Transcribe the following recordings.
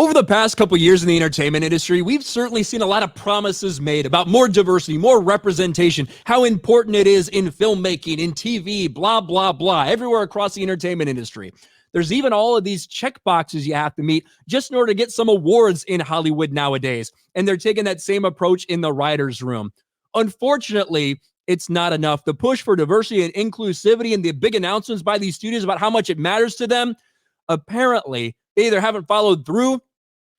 Over the past couple years in the entertainment industry, we've certainly seen a lot of promises made about more diversity, more representation, how important it is in filmmaking, in TV, blah, blah, blah, everywhere across the entertainment industry. There's even all of these check boxes you have to meet just in order to get some awards in Hollywood nowadays. And they're taking that same approach in the writer's room. Unfortunately, it's not enough. The push for diversity and inclusivity and the big announcements by these studios about how much it matters to them, apparently, they either haven't followed through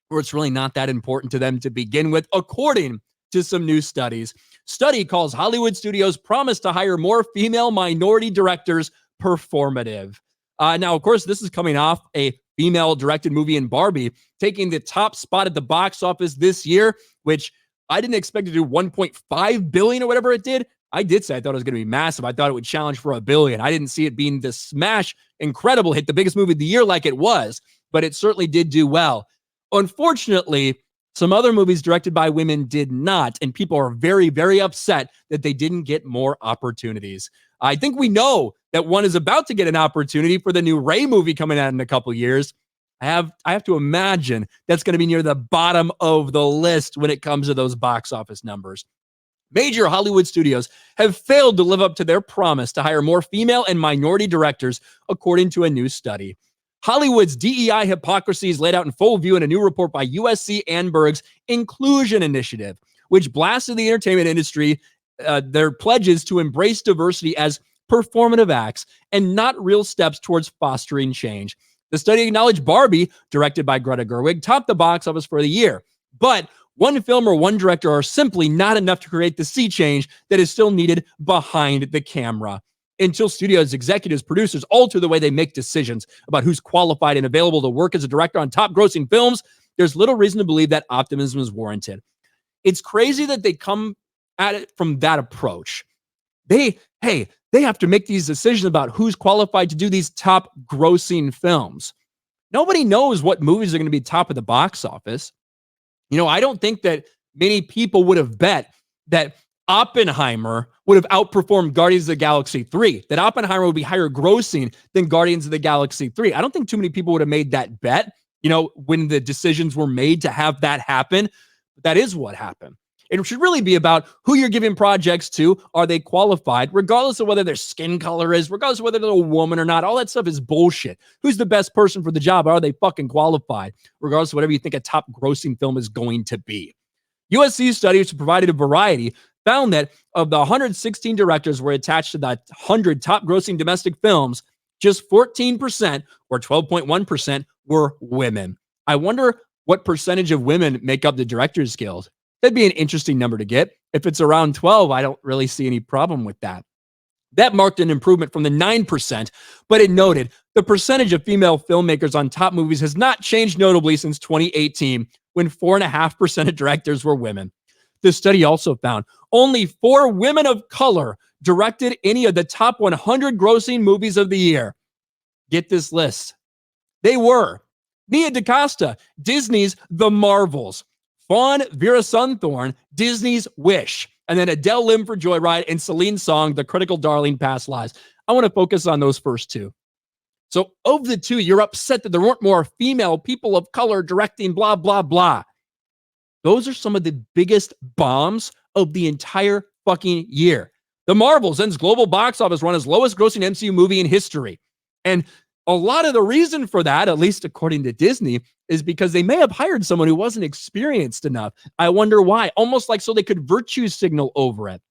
or it's really not that important to them to begin with, according to some new studies. Study calls Hollywood studios' promise to hire more female minority directors performative. Now, of course, this is coming off a female-directed movie in Barbie, taking the top spot at the box office this year, which I didn't expect to do $1.5 billion or whatever it did. I did say I thought it was going to be massive. I thought it would challenge for $1 billion. I didn't see it being the smash, incredible hit, the biggest movie of the year like it was, but it certainly did do well. Unfortunately, some other movies directed by women did not, and people are very, very upset that they didn't get more opportunities. I think we know that one is about to get an opportunity for the new Ray movie coming out in a couple years. I have to imagine that's going to be near the bottom of the list when it comes to those box office numbers. Major Hollywood studios have failed to live up to their promise to hire more female and minority directors, according to a new study. Hollywood's DEI hypocrisy is laid out in full view in a new report by USC Annenberg's Inclusion Initiative, which blasted the entertainment industry their pledges to embrace diversity as performative acts and not real steps towards fostering change. The study acknowledged Barbie, directed by Greta Gerwig, topped the box office for the year, but one film or one director are simply not enough to create the sea change that is still needed behind the camera. Until studios, executives, producers alter the way they make decisions about who's qualified and available to work as a director on top-grossing films, there's little reason to believe that optimism is warranted. It's crazy that they come at it from that approach. They have to make these decisions about who's qualified to do these top-grossing films. Nobody knows what movies are going to be top of the box office. You know, I don't think that many people would have bet that Oppenheimer would have outperformed Guardians of the Galaxy 3, that Oppenheimer would be higher grossing than Guardians of the Galaxy 3. I don't think too many people would have made that bet, you know, when the decisions were made to have that happen. But that is what happened. It should really be about who you're giving projects to. Are they qualified? Regardless of whether their skin color is, regardless of whether they're a woman or not, all that stuff is bullshit. Who's the best person for the job? Are they fucking qualified? Regardless of whatever you think a top grossing film is going to be. USC studies provided a variety found that of the 116 directors were attached to the 100 top grossing domestic films, just 14% or 12.1% were women. I wonder what percentage of women make up the Directors Guild. That'd be an interesting number to get. If it's around 12, I don't really see any problem with that. That marked an improvement from the 9%, but it noted the percentage of female filmmakers on top movies has not changed notably since 2018, when 4.5% of directors were women. The study also found only 4 women of color directed any of the top 100 grossing movies of the year. Get this list. They were Nia DaCosta, Disney's The Marvels, Fawn Veerasunthorn, Disney's Wish, and then Adele Lim for Joyride and Celine Song, The Critical Darling Past Lives. I want to focus on those first two. So of the two, you're upset that there weren't more female people of color directing blah, blah, blah. Those are some of the biggest bombs of the entire fucking year. The Marvels ends global box office run as lowest grossing MCU movie in history. And a lot of the reason for that, at least according to Disney, is because they may have hired someone who wasn't experienced enough. I wonder why. Almost like so they could virtue signal over it.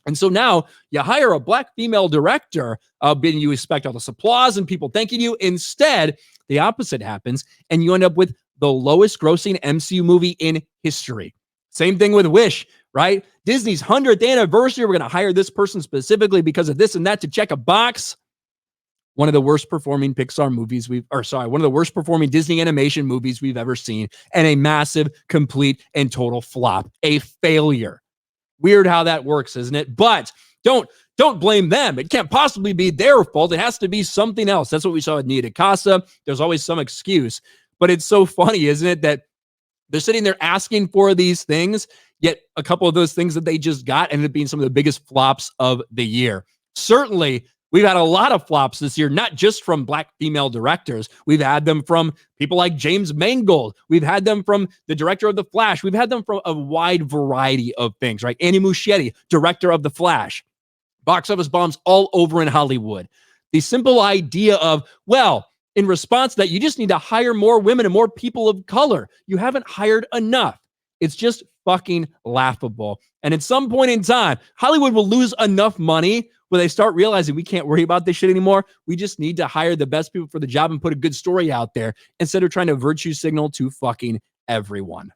And so now you hire a black female director, being you expect all this applause and people thanking you. Instead, the opposite happens, and you end up with the lowest grossing MCU movie in history. Same thing with Wish, right? Disney's 100th anniversary. We're going to hire this person specifically because of this and that to check a box. One of the worst performing Pixar movies one of the worst performing Disney animation movies we've ever seen, and a massive, complete, and total flop. A failure. Weird how that works, isn't it? But don't blame them. It can't possibly be their fault. It has to be something else. That's what we saw with Nia DaCosta. There's always some excuse. But it's so funny, isn't it, that they're sitting there asking for these things, yet a couple of those things that they just got ended up being some of the biggest flops of the year. Certainly, We've had a lot of flops this year, not just from Black female directors. We've had them from people like James Mangold. We've had them from the director of The Flash. We've had them from a wide variety of things, right? Annie Muschietti, director of The Flash. Box office bombs all over in Hollywood. The simple idea of, well, in response to that, you just need to hire more women and more people of color. You haven't hired enough. It's just fucking laughable. And at some point in time, Hollywood will lose enough money where they start realizing we can't worry about this shit anymore. We just need to hire the best people for the job and put a good story out there instead of trying to virtue signal to fucking everyone.